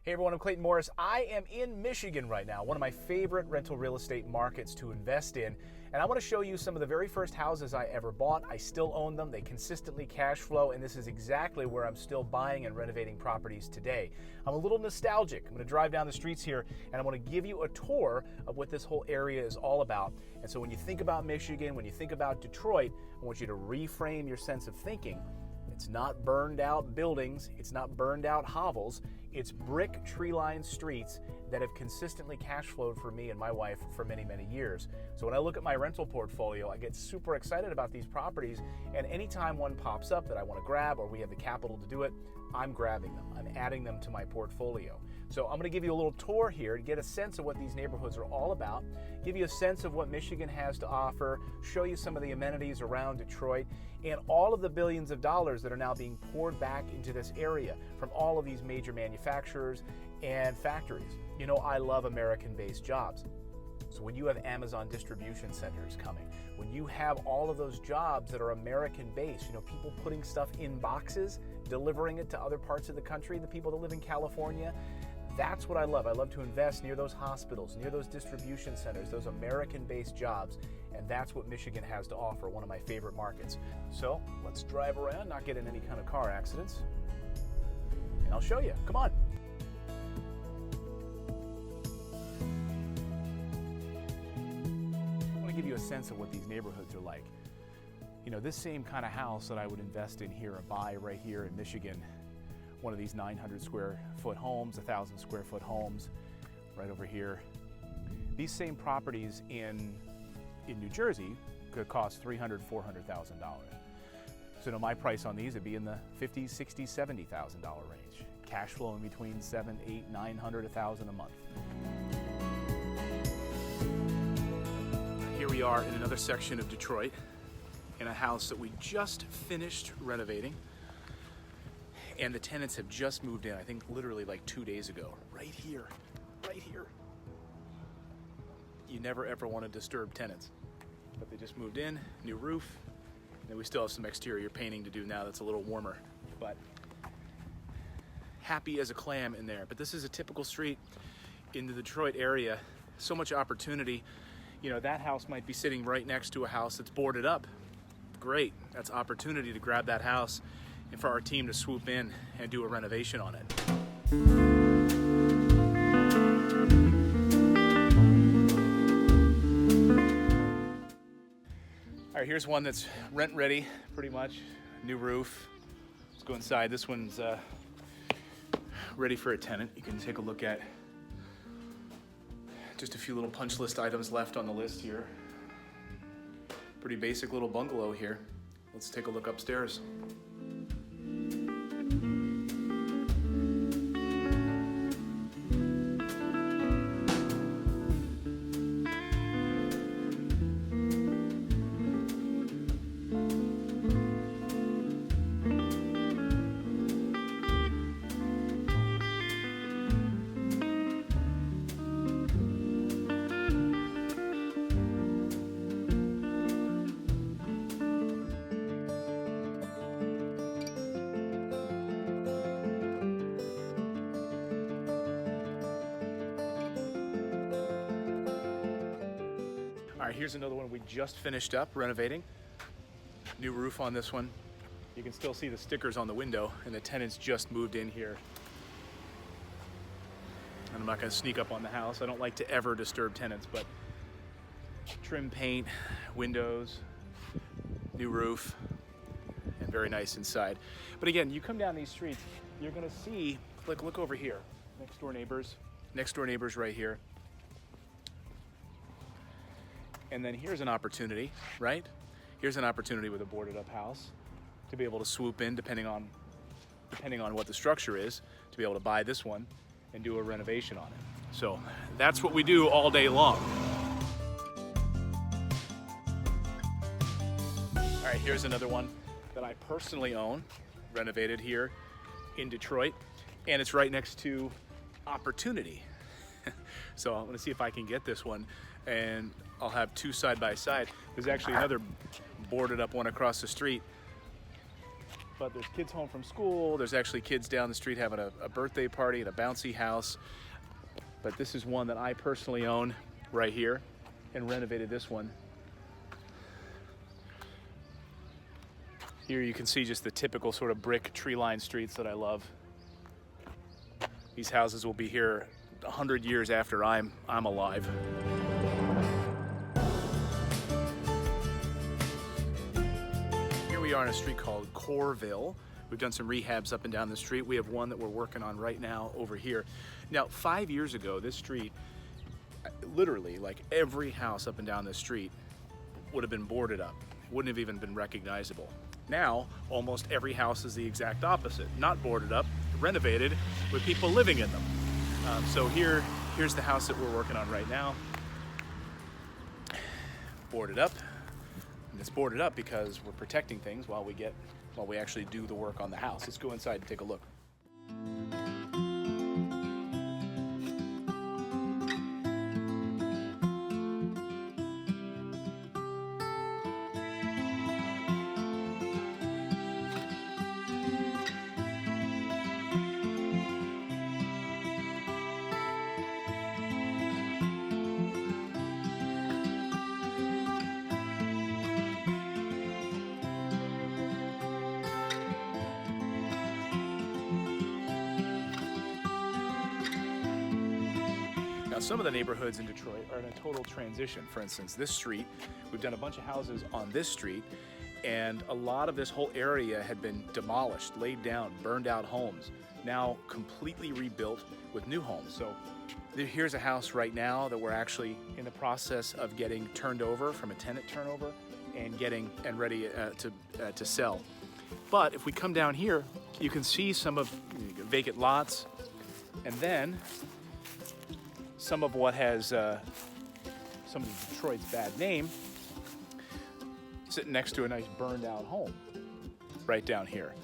Hey everyone, I'm Clayton Morris. I am in Michigan right now, one of my favorite rental real estate markets to invest in. And I want to show you some of the very first houses I ever bought. I still own them. They consistently cash flow, and this is exactly where I'm still buying and renovating properties today. I'm a little nostalgic. I'm going to drive down the streets here, and I want to give you a tour of what this whole area is all about. And so when you think about Michigan, when you think about Detroit, I want you to reframe your sense of thinking. It's not burned out buildings, it's not burned out hovels, it's brick tree-lined streets that have consistently cash flowed for me and my wife for many, many years. So when I look at my rental portfolio, I get super excited about these properties, and anytime one pops up that I want to grab or we have the capital to do it, I'm grabbing them. I'm adding them to my portfolio. So I'm going to give you a little tour here to get a sense of what these neighborhoods are all about, give you a sense of what Michigan has to offer, show you some of the amenities around Detroit, and all of the billions of dollars that are now being poured back into this area from all of these major manufacturers and factories. You know, I love American-based jobs. So when you have Amazon distribution centers coming, when you have all of those jobs that are American-based, you know, people putting stuff in boxes, delivering it to other parts of the country, the people that live in California, that's what I love. I love to invest near those hospitals, near those distribution centers, those American-based jobs, and that's what Michigan has to offer, one of my favorite markets. So let's drive around, not get in any kind of car accidents, and I'll show you. Come on. I want to give you a sense of what these neighborhoods are like. You know, this same kind of house that I would invest in here or buy right here in Michigan, one of these 900 square foot homes, 1,000 square foot homes right over here. These same properties in New Jersey could cost $300,000, $400,000. So now my price on these would be in the $50,000, $60,000, $70,000 range. Cash flow in between $700,000, $800,000, $900,000, $1,000 a month. Here we are in another section of Detroit in a house that we just finished renovating. And the tenants have just moved in, I think literally like 2 days ago. Right here, right here. You never ever want to disturb tenants. But they just moved in, new roof, and we still have some exterior painting to do now that's a little warmer. But happy as a clam in there. But this is a typical street in the Detroit area. So much opportunity. You know, that house might be sitting right next to a house that's boarded up. Great, that's opportunity to grab that house and for our team to swoop in and do a renovation on it. All right, here's one that's rent ready, pretty much. New roof. Let's go inside. This one's ready for a tenant. You can take a look at just a few little punch list items left on the list here. Pretty basic little bungalow here. Let's take a look upstairs. All right, here's another one we just finished up renovating. New roof on this one. You can still see the stickers on the window, and the tenants just moved in here. And I'm not gonna sneak up on the house. I don't like to ever disturb tenants, but trim paint, windows, new roof, and very nice inside. But again, you come down these streets, you're gonna see, look over here, next door neighbors right here. And then here's an opportunity, right? Here's an opportunity with a boarded up house to be able to swoop in depending on what the structure is, to be able to buy this one and do a renovation on it. So that's what we do all day long. All right, here's another one that I personally own, renovated here in Detroit, and it's right next to opportunity. So I'm gonna see if I can get this one, and I'll have two side by side. There's actually another boarded up one across the street, but there's kids home from school. There's actually kids down the street having a birthday party at a bouncy house. But this is one that I personally own right here, and renovated this one. Here you can see just the typical sort of brick tree-lined streets that I love. These houses will be here 100 years after I'm alive. Here we are on a street called Corville. We've done some rehabs up and down the street. We have one that we're working on right now over here. Now, 5 years ago, this street, literally, like every house up and down this street would have been boarded up. Wouldn't have even been recognizable. Now, almost every house is the exact opposite. Not boarded up, renovated, with people living in them. So here's the house that we're working on right now. Boarded up. And it's boarded up because we're protecting things while we actually do the work on the house. Let's go inside and take a look. Now, some of the neighborhoods in Detroit are in a total transition. For instance, this street, we've done a bunch of houses on this street, and a lot of this whole area had been demolished, laid down, burned out homes, now completely rebuilt with new homes. So here's a house right now that we're actually in the process of getting turned over from a tenant turnover and ready to sell. But if we come down here, you can see some of vacant lots, and then some of what has some of Detroit's bad name sitting next to a nice burned out home right down here.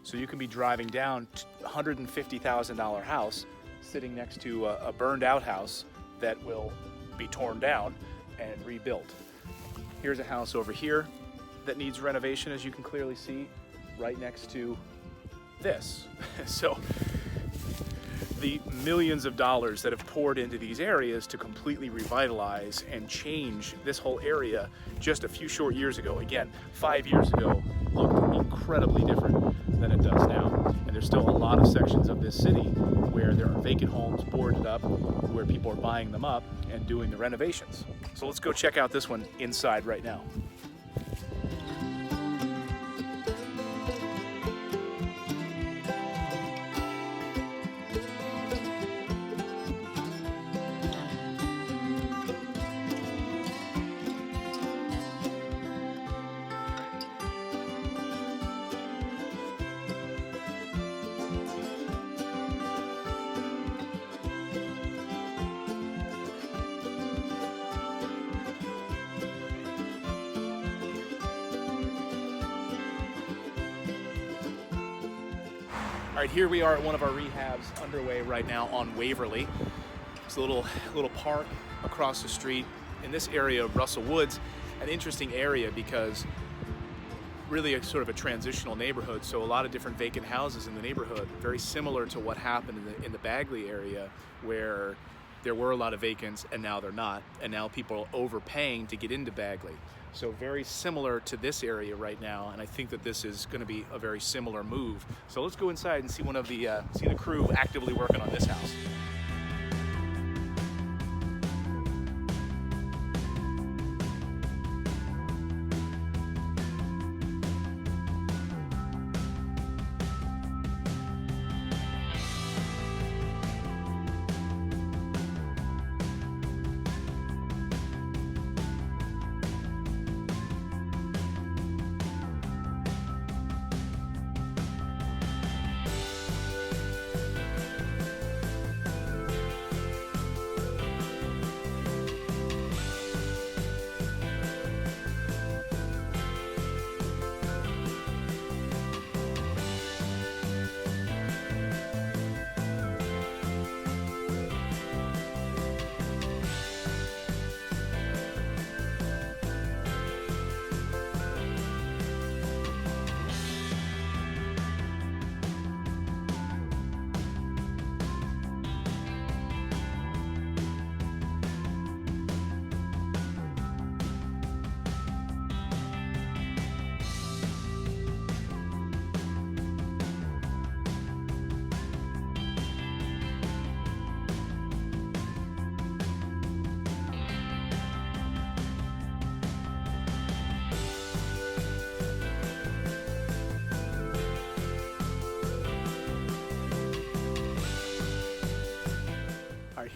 So you can be driving down a $150,000 house sitting next to a burned out house that will be torn down and rebuilt. Here's a house over here that needs renovation, as you can clearly see, right next to this. So the millions of dollars that have poured into these areas to completely revitalize and change this whole area just a few short years ago. Again, 5 years ago looked incredibly different than it does now. And there's still a lot of sections of this city where there are vacant homes boarded up, where people are buying them up and doing the renovations. So let's go check out this one inside right now. All right, here we are at one of our rehabs underway right now on Waverly. It's a little park across the street in this area of Russell Woods, an interesting area because really a sort of a transitional neighborhood. So a lot of different vacant houses in the neighborhood, very similar to what happened in the Bagley area, where there were a lot of vacants and now they're not, and now people are overpaying to get into Bagley. So very similar to this area right now, and I think that this is going to be a very similar move. So let's go inside and see see the crew actively working on this house.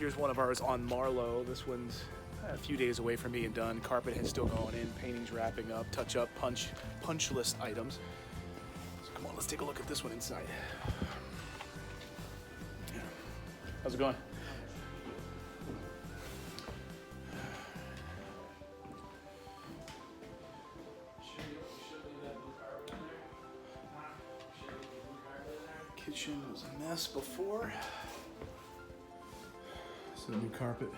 Here's one of ours on Marlowe. This one's a few days away from being done. Carpet is still going in, painting's wrapping up, touch up, punch list items. So come on, let's take a look at this one inside. How's it going? Kitchen was a mess before. So new carpet